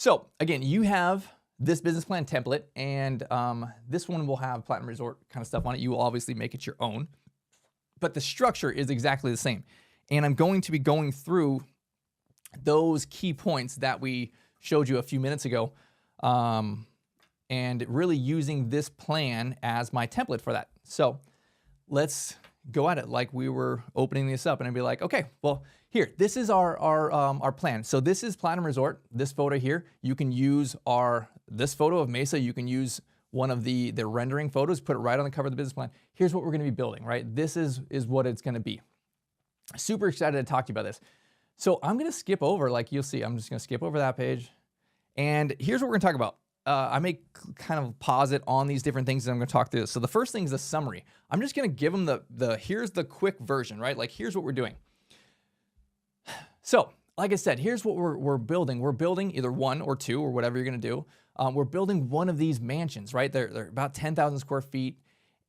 So again, you have this business plan template, and this one will have Platinum Resort kind of stuff on it. You will obviously make it your own, but the structure is exactly the same. And I'm going to be going through those key points that we showed you a few minutes ago, and really using this plan as my template for that. So let's go at it like we were opening this up, and I'd be like, okay, well, here, this is our plan. So this is Platinum Resort, this photo here. You can use this photo of Mesa. You can use one of the rendering photos, put it right on the cover of the business plan. Here's what we're gonna be building, right? This is what it's gonna be. Super excited to talk to you about this. So I'm gonna skip over, like you'll see, I'm just gonna skip over that page. And here's what we're gonna talk about. I may kind of pause it on these different things, and I'm gonna talk through this. So the first thing is a summary. I'm just gonna give them here's the quick version, right? Like, here's what we're doing. So, like I said, here's what we're building. We're building either one or two or whatever you're gonna do. We're building one of these mansions, right? They're about 10,000 square feet.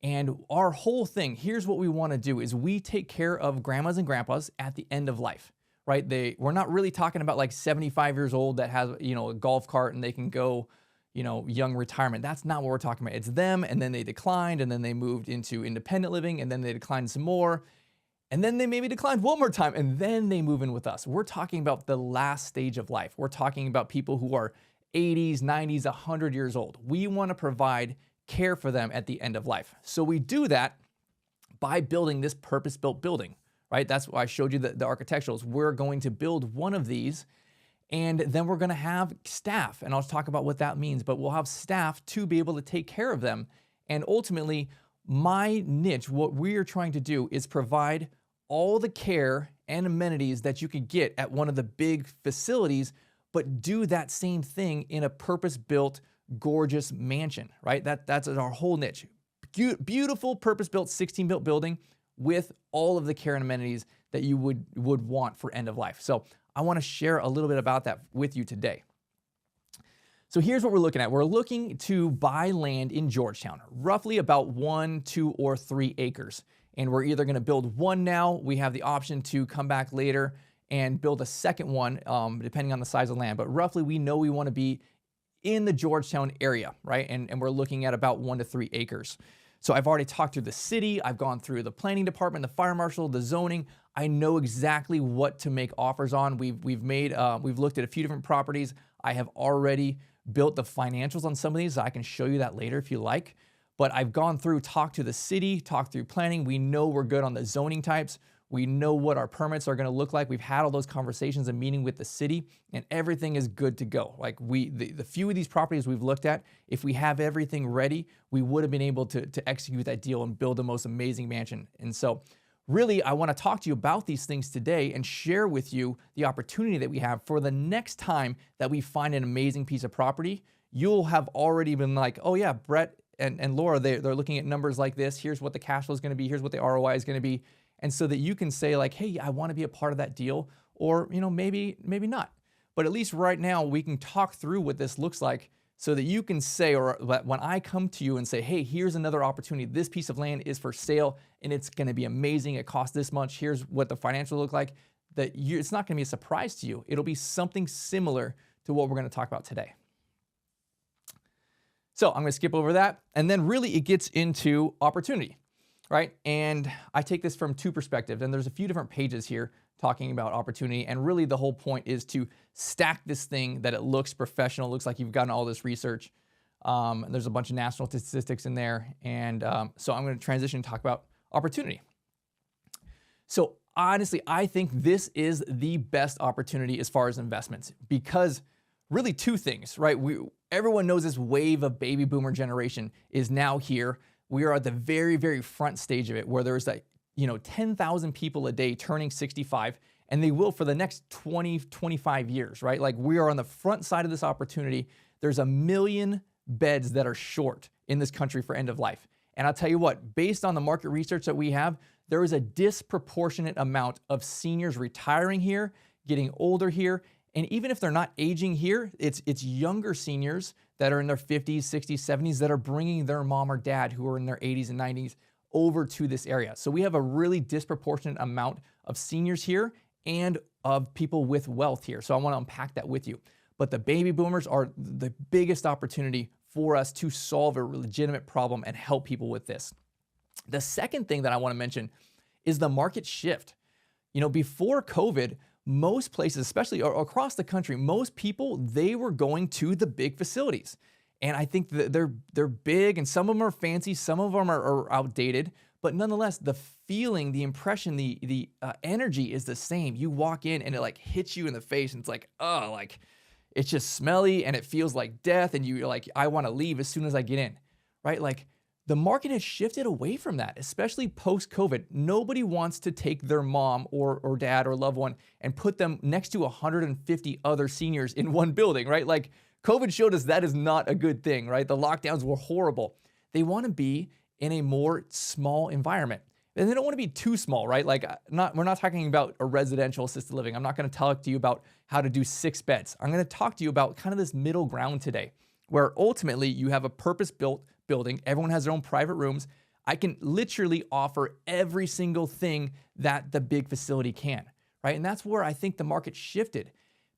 And our whole thing, here's what we wanna do is we take care of grandmas and grandpas at the end of life, right? We're not really talking about like 75 years old that has, a golf cart and they can go, young retirement. That's not what we're talking about. It's them, and then they declined, and then they moved into independent living, and then they declined some more. And then they maybe declined one more time, and then they move in with us. We're talking about the last stage of life. We're talking about people who are 80s, 90s, 100 years old. We want to provide care for them at the end of life. So we do that by building this purpose-built building, right? That's why I showed you the architecturals. We're going to build one of these, and then we're going to have staff, and I'll talk about what that means, but we'll have staff to be able to take care of them. And ultimately, my niche, what we are trying to do is provide all the care and amenities that you could get at one of the big facilities, but do that same thing in a purpose-built, gorgeous mansion, right? That's our whole niche. Beautiful, purpose-built, 16-built building with all of the care and amenities that you would want for end of life. So I want to share a little bit about that with you today. So here's what we're looking at. We're looking to buy land in Georgetown, roughly about 1, 2, or 3 acres. And we're either going to build one now. We have the option to come back later and build a second one, depending on the size of land. But roughly, we know we want to be in the Georgetown area, right? And we're looking at about 1 to 3 acres. So I've already talked through the city. I've gone through the planning department, the fire marshal, the zoning. I know exactly what to make offers on. We've looked at a few different properties. I have already built the financials on some of these. I can show you that later if you like. But I've gone through, talked to the city, talked through planning. We know we're good on the zoning types. We know what our permits are going to look like. We've had all those conversations and meeting with the city, and everything is good to go. Like the few of these properties we've looked at, if we have everything ready, we would have been able to execute that deal and build the most amazing mansion. And so really, I want to talk to you about these things today and share with you the opportunity that we have for the next time that we find an amazing piece of property. You'll have already been like, oh yeah, Brett and Laura, they're looking at numbers like this. Here's what the cash flow is going to be. Here's what the ROI is going to be. And so that you can say like, hey, I want to be a part of that deal, or maybe not. But at least right now we can talk through what this looks like so that you can say, or when I come to you and say, hey, here's another opportunity. This piece of land is for sale and it's going to be amazing. It costs this much. Here's what the financials look like. It's not going to be a surprise to you. It'll be something similar to what we're going to talk about today. So I'm going to skip over that. And then really it gets into opportunity, right? And I take this from 2 perspectives, and there's a few different pages here talking about opportunity. And really the whole point is to stack this thing that it looks professional, looks like you've gotten all this research. There's a bunch of national statistics in there. And so I'm going to transition and talk about opportunity. So honestly, I think this is the best opportunity as far as investments, because really 2 things, right? Everyone knows this wave of baby boomer generation is now here. We are at the very, very front stage of it, where there's 10,000 people a day turning 65, and they will for the next 20, 25 years, right? Like, we are on the front side of this opportunity. There's 1 million beds that are short in this country for end of life. And I'll tell you what, based on the market research that we have, there is a disproportionate amount of seniors retiring here, getting older here. And even if they're not aging here, it's younger seniors that are in their 50s, 60s, 70s that are bringing their mom or dad who are in their 80s and 90s over to this area. So we have a really disproportionate amount of seniors here and of people with wealth here. So I want to unpack that with you. but the baby boomers are the biggest opportunity for us to solve a legitimate problem and help people with this. The second thing that I want to mention is the market shift. Before COVID, most places, especially across the country, most people, they were going to the big facilities. And I think that they're big, and some of them are fancy, some of them are outdated, but nonetheless, the feeling, the impression, the energy is the same. You walk in and it like hits you in the face, and it's like, oh, like it's just smelly and it feels like death, and you're like, I want to leave as soon as I get in, right? Like the market has shifted away from that, especially post-COVID. Nobody wants to take their mom or dad or loved one and put them next to 150 other seniors in one building, right? Like COVID showed us that is not a good thing, right? The lockdowns were horrible. They want to be in a more small environment. And they don't want to be too small, right? Like we're not talking about a residential assisted living. I'm not going to talk to you about how to do 6 beds. I'm going to talk to you about kind of this middle ground today, where ultimately you have a purpose-built building. Everyone has their own private rooms. I can literally offer every single thing that the big facility can, right? And that's where I think the market shifted.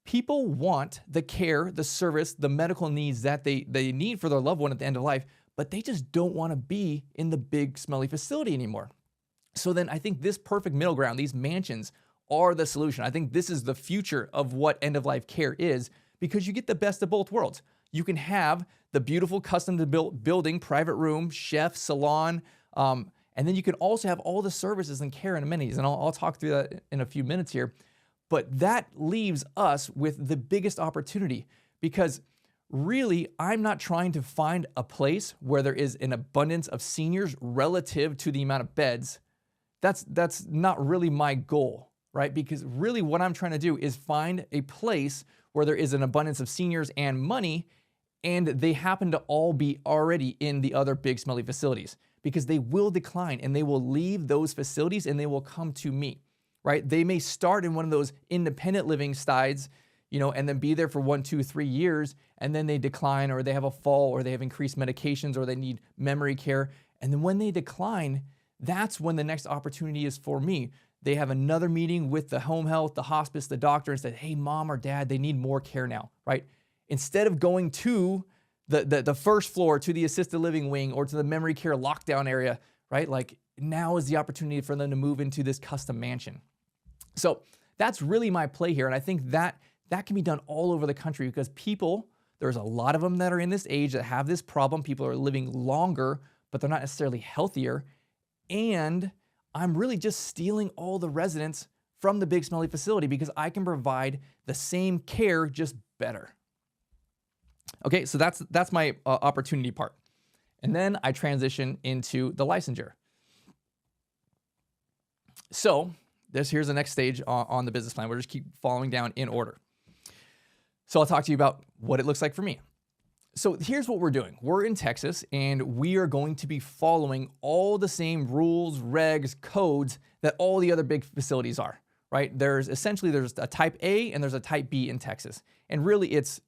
People want the care, the service, the medical needs that they need for their loved one at the end of life, but they just don't want to be in the big smelly facility anymore. So then I think this perfect middle ground, these mansions are the solution. I think this is the future of what end-of-life care is, because you get the best of both worlds. You can have the beautiful custom-built building, private room, chef, salon, and then you can also have all the services and care and amenities. And I'll talk through that in a few minutes here. But that leaves us with the biggest opportunity, because really, I'm not trying to find a place where there is an abundance of seniors relative to the amount of beds. That's not really my goal, right? Because really what I'm trying to do is find a place where there is an abundance of seniors and money, and they happen to all be already in the other big smelly facilities, because they will decline and they will leave those facilities and they will come to me, right? They may start in one of those independent living styles, and then be there for 1, 2, 3 years, and then they decline, or they have a fall, or they have increased medications, or they need memory care. And then when they decline, that's when the next opportunity is for me. They have another meeting with the home health, the hospice, the doctor, and said, hey, mom or dad, they need more care now, right? Instead of going to the first floor, to the assisted living wing, or to the memory care lockdown area, right? Like now is the opportunity for them to move into this custom mansion. So that's really my play here. And I think that can be done all over the country, because people, there's a lot of them that are in this age that have this problem. People are living longer, but they're not necessarily healthier. And I'm really just stealing all the residents from the big smelly facility, because I can provide the same care, just better. Okay, so that's my opportunity part. And then I transition into the licensure. So here's the next stage on the business plan. We'll just keep following down in order. So I'll talk to you about what it looks like for me. So here's what we're doing. We're in Texas, and we are going to be following all the same rules, regs, codes that all the other big facilities are, right? There's a type A and there's a type B in Texas. And really it's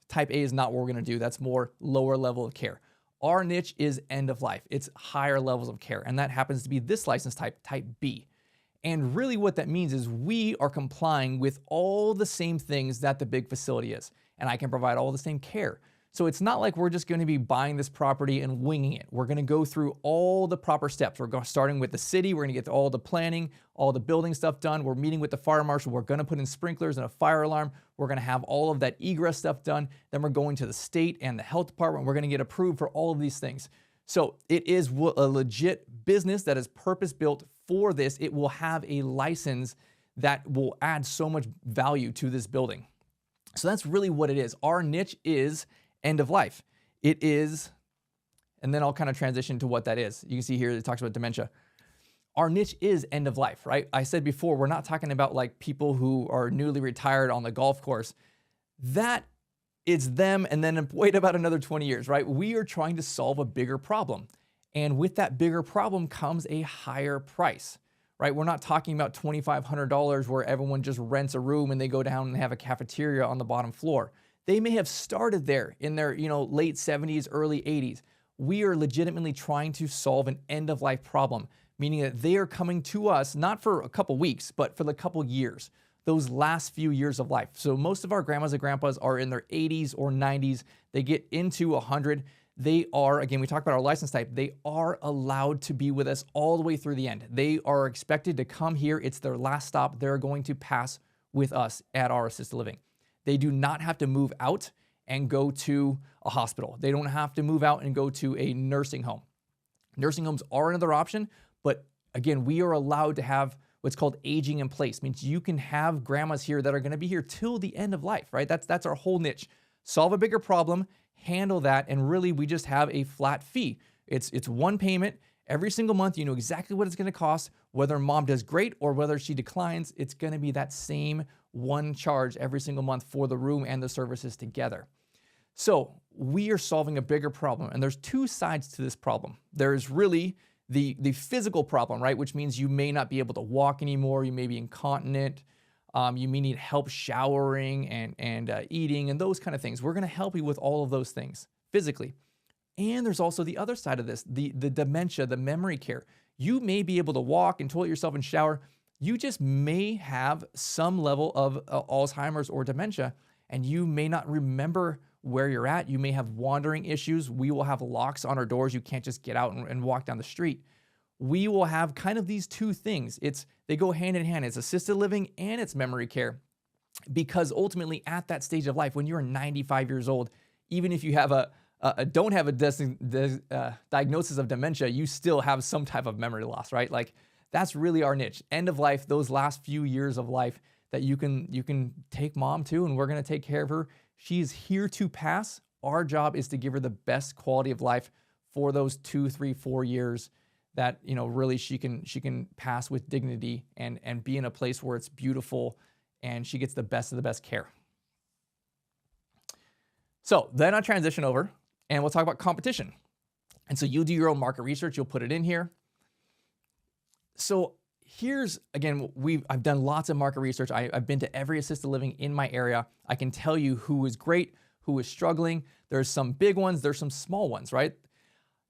type A is not what we're going to do. That's more lower level of care. Our niche is end of life. It's higher levels of care. And that happens to be this license type B. And really what that means is we are complying with all the same things that the big facility is. And I can provide all the same care. So it's not like we're just going to be buying this property and winging it. We're going to go through all the proper steps. We're starting with the city. We're going to get all the planning, all the building stuff done. We're meeting with the fire marshal. We're going to put in sprinklers and a fire alarm. We're going to have all of that egress stuff done. Then we're going to the state and the health department. We're going to get approved for all of these things. So it is a legit business that is purpose-built for this. It will have a license that will add so much value to this building. So that's really what it is. Our niche is end of life. It is, and then I'll kind of transition to what that is. You can see here it talks about dementia. Our niche is end of life, right? I said before, we're not talking about like people who are newly retired on the golf course. That is them, and then wait about another 20 years, right? We are trying to solve a bigger problem. And with that bigger problem comes a higher price, right? We're not talking about $2,500 where everyone just rents a room and they go down and have a cafeteria on the bottom floor. They may have started there in their late 70s, early 80s. We are legitimately trying to solve an end-of-life problem, meaning that they are coming to us not for a couple weeks, but for the couple years. those last few years of life. So most of our grandmas and grandpas are in their 80s or 90s. They get into 100. They are, again, we talked about our license type, they are allowed to be with us all the way through the end. They are expected to come here. It's their last stop. They're going to pass with us at our assisted living. They do not have to move out and go to a hospital. They don't have to move out and go to a nursing home. Nursing homes are another option, but again, we are allowed to have what's called aging in place. It means you can have grandmas here that are going to be here till the end of life, right? That's our whole niche. Solve a bigger problem, handle that, and really we just have a flat fee. It's one payment every single month. You know exactly what it's going to cost. Whether mom does great or whether she declines, it's going to be that same one charge every single month for the room and the services together. So we are solving a bigger problem, and there's two sides to this problem. There's really the physical problem, right? Which means you may not be able to walk anymore. You may be incontinent. You may need help showering and eating and those kind of things. We're going to help you with all of those things physically. And there's also the other side of this, the dementia, the memory care. You may be able to walk and toilet yourself and shower. You just may have some level of Alzheimer's or dementia, and you may not remember where you're at. You may have wandering issues. We will have locks on our doors. You can't just get out and walk down the street. We will have kind of these two things. They go hand in hand. It's assisted living and it's memory care, because ultimately at that stage of life, when you're 95 years old, even if you have don't have a diagnosis of dementia, you still have some type of memory loss, right? Like that's really our niche. End of life, those last few years of life that you can take mom to, and we're going to take care of her. She's here to pass. Our job is to give her the best quality of life for those 2, 3, 4 years that, you know, really she can pass with dignity and be in a place where it's beautiful and she gets the best of the best care. So then I transition over and we'll talk about competition. And so you do your own market research, you'll put it in here. So here's, again, I've done lots of market research. I've been to every assisted living in my area. I can tell you who is great, who is struggling. There's some big ones, there's some small ones, right?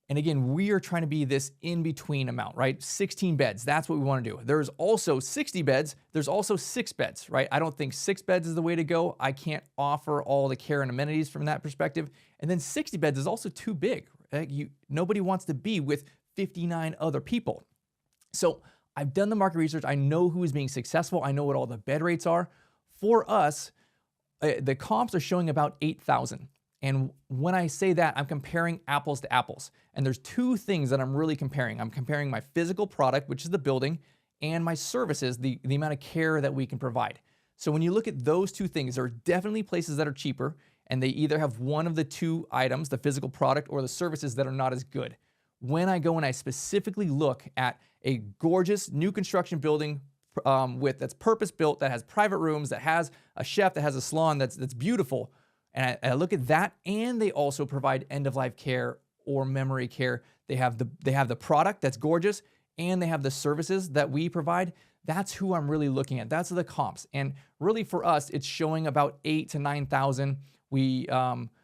And again, we are trying to be this in-between amount, right? 16 beds, that's what we want to do. There's also 60 beds, there's also 6 beds, right? I don't think 6 beds is the way to go. I can't offer all the care and amenities from that perspective. And then 60 beds is also too big. Right? Nobody wants to be with 59 other people. So I've done the market research. I know who is being successful. I know what all the bed rates are. For us, the comps are showing about 8,000. And when I say that, I'm comparing apples to apples. And there's two things that I'm really comparing. I'm comparing my physical product, which is the building, and my services, the amount of care that we can provide. So when you look at those two things, there are definitely places that are cheaper, and they either have one of the two items, the physical product or the services, that are not as good. When I go and I specifically look at a gorgeous new construction building that's purpose built, that has private rooms, that has a chef, that has a salon, that's beautiful, and I look at that, and they also provide end-of-life care or memory care. They have the product that's gorgeous, and they have the services that we provide. That's who I'm really looking at. That's the comps. And really for us, it's showing about 8,000 to 9,000.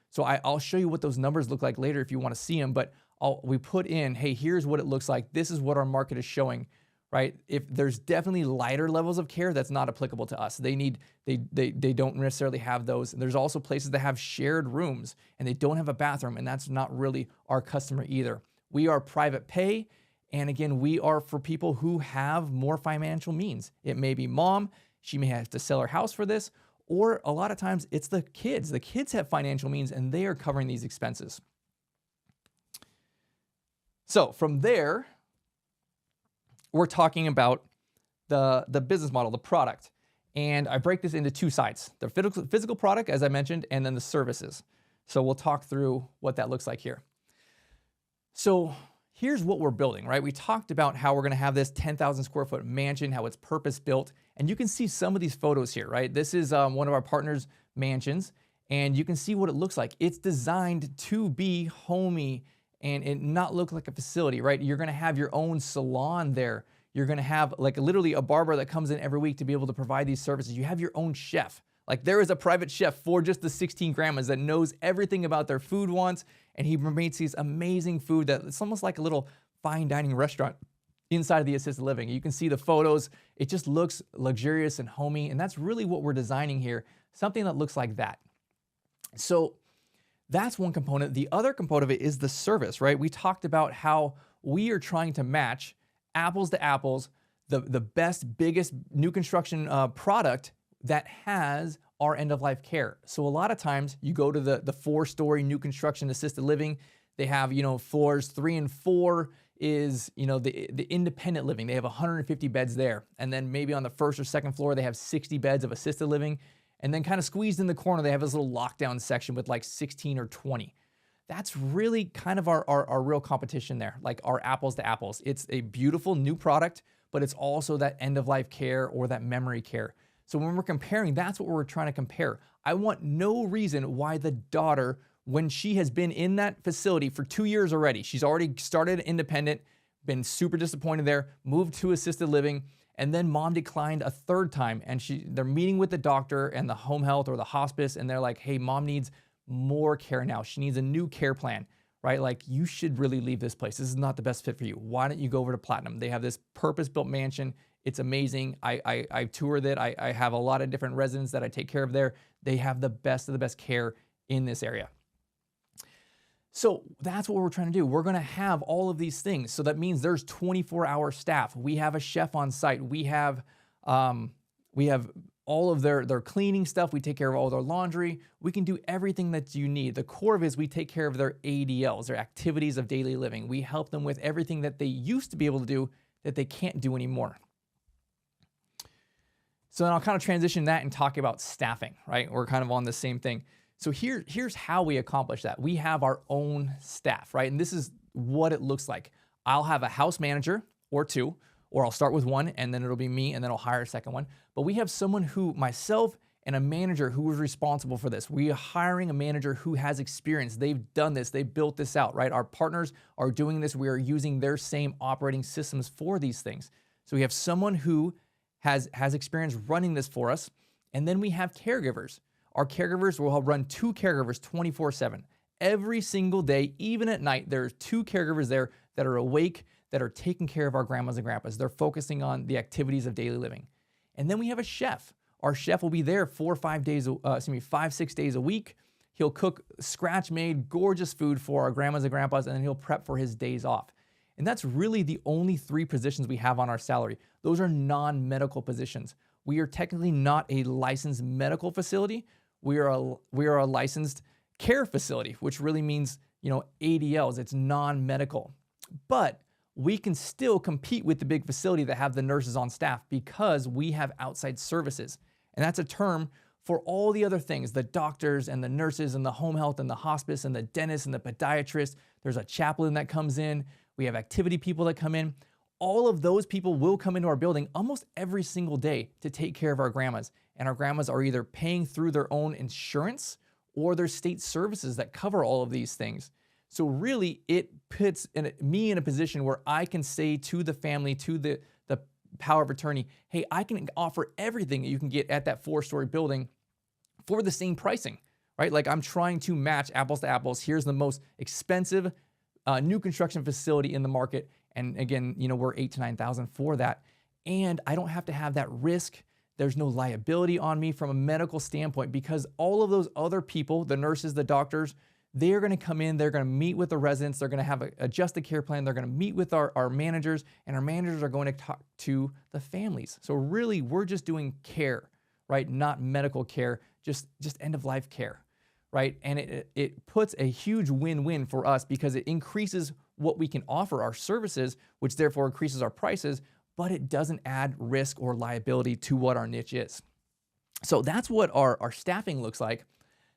So I'll show you what those numbers look like later if you want to see them, but we put in, hey, here's what it looks like. This is what our market is showing, right? If there's definitely lighter levels of care, that's not applicable to us. They don't necessarily have those. There's also places that have shared rooms and they don't have a bathroom, and that's not really our customer either. We are private pay, and again, we are for people who have more financial means. It may be mom, she may have to sell her house for this, or a lot of times it's the kids. The kids have financial means and they are covering these expenses. So from there, we're talking about the business model, the product. And I break this into two sides, the physical product, as I mentioned, and then the services. So we'll talk through what that looks like here. So here's what we're building, right? We talked about how we're gonna have this 10,000 square foot mansion, how it's purpose built. And you can see some of these photos here, right? This is one of our partners' mansions, and you can see what it looks like. It's designed to be homey and it not look like a facility, right? You're gonna have your own salon there. You're gonna have like literally a barber that comes in every week to be able to provide these services. You have your own chef. Like there is a private chef for just the 16 grandmas that knows everything about their food wants, and he makes these amazing food that it's almost like a little fine dining restaurant inside of the assisted living. You can see the photos. It just looks luxurious and homey, and that's really what we're designing here, something that looks like that. So that's one component. The other component of it is the service, right? We talked about how we are trying to match apples to apples, the best, biggest new construction product that has our end-of-life care. So a lot of times you go to the 4-story new construction assisted living, they have, floors 3 and 4 is, the independent living. They have 150 beds there. And then maybe on the 1st or 2nd floor, they have 60 beds of assisted living. And then kind of squeezed in the corner, they have this little lockdown section with like 16 or 20. That's really kind of our real competition there, like our apples to apples. It's a beautiful new product, but it's also that end-of-life care or that memory care. So when we're comparing, that's what we're trying to compare. I want no reason why the daughter, when she has been in that facility for 2 years already, she's already started independent, been super disappointed there, moved to assisted living, and then mom declined a 3rd time, and they're meeting with the doctor and the home health or the hospice, and they're like, hey, mom needs more care now. She needs a new care plan, right? Like, you should really leave this place. This is not the best fit for you. Why don't you go over to Platinum? They have this purpose-built mansion. It's amazing. I toured it. I have a lot of different residents that I take care of there. They have the best of the best care in this area. So that's what we're trying to do. We're going to have all of these things. So that means there's 24-hour staff. We have a chef on site. We have all of their cleaning stuff. We take care of all their laundry. We can do everything that you need. The core of it is we take care of their ADLs, their activities of daily living. We help them with everything that they used to be able to do that they can't do anymore. So then I'll kind of transition that and talk about staffing, right? We're kind of on the same thing. So here's how we accomplish that. We have our own staff, right? And this is what it looks like. I'll have a house manager or 2, or I'll start with 1 and then it'll be me and then I'll hire a 2nd one. But we have someone myself and a manager who is responsible for this. We are hiring a manager who has experience. They've done this. They built this out, right? Our partners are doing this. We are using their same operating systems for these things. So we have someone who has experience running this for us. And then we have caregivers. Our caregivers will run 2 caregivers 24/7. Every single day, even at night, there's 2 caregivers there that are awake, that are taking care of our grandmas and grandpas. They're focusing on the activities of daily living. And then we have a chef. Our chef will be there 5, 6 days a week. He'll cook scratch-made, gorgeous food for our grandmas and grandpas, and then he'll prep for his days off. And that's really the only 3 positions we have on our salary. Those are non-medical positions. We are technically not a licensed medical facility. We are a licensed care facility, which really means, ADLs. It's non-medical. But we can still compete with the big facility that have the nurses on staff because we have outside services. And that's a term for all the other things, the doctors and the nurses and the home health and the hospice and the dentist and the podiatrist. There's a chaplain that comes in. We have activity people that come in. All of those people will come into our building almost every single day to take care of our grandmas. And our grandmas are either paying through their own insurance or their state services that cover all of these things. So really, it puts me in a position where I can say to the family, to the power of attorney, hey, I can offer everything that you can get at that 4-story building for the same pricing, right? Like, I'm trying to match apples to apples. Here's the most expensive new construction facility in the market. And again, we're $8,000 to $9,000 for that. And I don't have to have that risk. There's no liability on me from a medical standpoint because all of those other people, the nurses, the doctors, they're going to come in, they're going to meet with the residents, they're going to have a adjusted care plan, they're going to meet with our managers, and our managers are going to talk to the families. So really, we're just doing care, right? Not medical care, just end-of-life care, right? And it puts a huge win-win for us because it increases what we can offer our services, which therefore increases our prices, but it doesn't add risk or liability to what our niche is. So that's what our staffing looks like.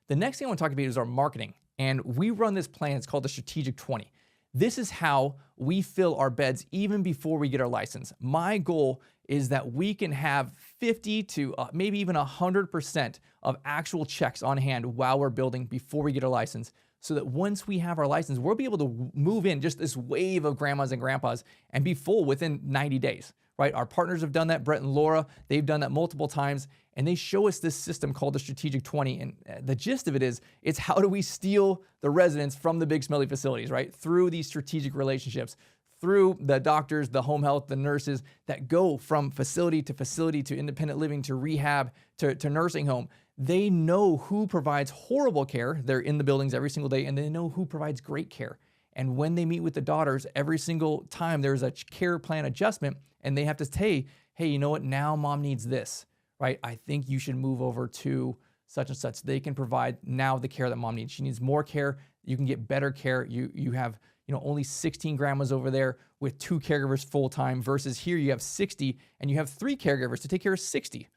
The next thing I want to talk about is our marketing. And we run this plan, it's called the Strategic 20. This is how we fill our beds even before we get our license. My goal is that we can have 50 to maybe even 100% of actual checks on hand while we're building before we get our license, so that once we have our license, we'll be able to move in just this wave of grandmas and grandpas and be full within 90 days, right? Our partners have done that, Brett and Laura, they've done that multiple times, and they show us this system called the Strategic 20. And the gist of it is, it's how do we steal the residents from the big smelly facilities, right? Through these strategic relationships, through the doctors, the home health, the nurses that go from facility to independent living to rehab to nursing home. They know who provides horrible care. They're in the buildings every single day, and they know who provides great care. And when they meet with the daughters, every single time there's a care plan adjustment, and they have to say, hey, you know what? Now mom needs this, right? I think you should move over to such and such. They can provide now the care that mom needs. She needs more care. You can get better care. You have, only 16 grandmas over there with 2 caregivers full time versus here you have 60 and you have 3 caregivers to take care of 60.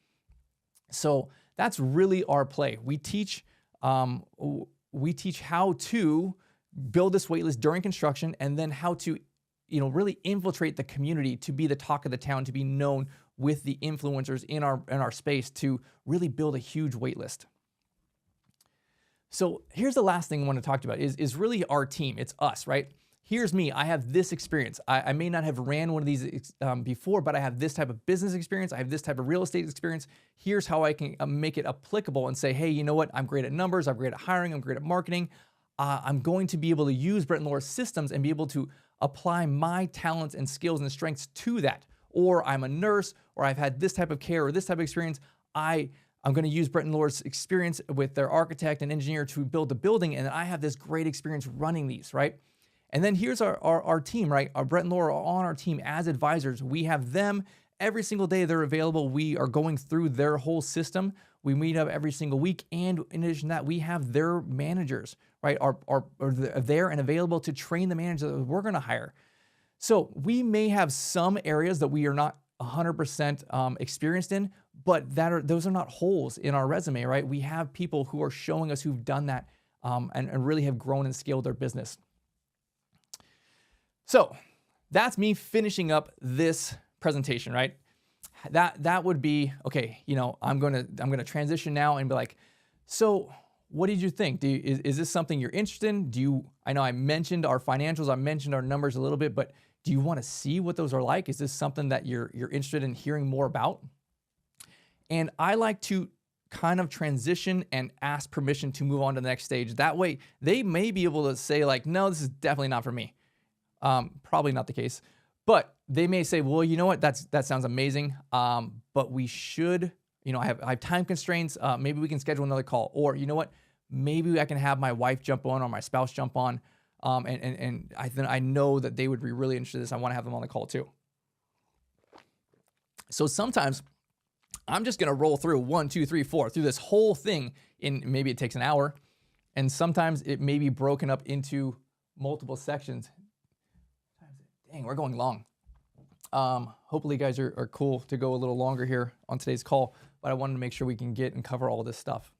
So that's really our play. We teach how to build this wait list during construction, and then how to, really infiltrate the community to be the talk of the town, to be known with the influencers in our space to really build a huge wait list. So here's the last thing I want to talk about is really our team. It's us, right? Here's me. I have this experience. I may not have ran one of these before, but I have this type of business experience. I have this type of real estate experience. Here's how I can make it applicable and say, hey, you know what? I'm great at numbers. I'm great at hiring. I'm great at marketing. I'm going to be able to use Brett and Laura's systems and be able to apply my talents and skills and strengths to that. Or I'm a nurse, or I've had this type of care or this type of experience. I'm going to use Brett and Laura's experience with their architect and engineer to build the building, and I have this great experience running these, right? And then here's our team, right? Our Brett and Laura are on our team as advisors. We have them every single day. They're available. We are going through their whole system. We meet up every single week. And in addition to that, we have their managers, right? Are there and available to train the managers that we're going to hire. So we may have some areas that we are not 100% experienced in, but those are not holes in our resume, right? We have people who are showing us who've done that and really have grown and scaled their business. So that's me finishing up this presentation, right? That would be, okay, I'm gonna transition now and be like, so what did you think? Is this something you're interested in? I know I mentioned our financials, I mentioned our numbers a little bit, but do you want to see what those are like? Is this something that you're interested in hearing more about? And I like to kind of transition and ask permission to move on to the next stage. That way they may be able to say like, no, this is definitely not for me. Probably not the case, but they may say, well, you know what, that sounds amazing. But we should, I have time constraints. Maybe we can schedule another call, or you know what, maybe I can have my wife jump on or my spouse jump on. And I know that they would be really interested in this. I want to have them on the call too. So sometimes I'm just going to roll through 1, 2, 3, 4 through this whole thing in maybe it takes an hour. And sometimes it may be broken up into multiple sections. Dang, we're going long. Hopefully you guys are cool to go a little longer here on today's call, but I wanted to make sure we can get and cover all this stuff.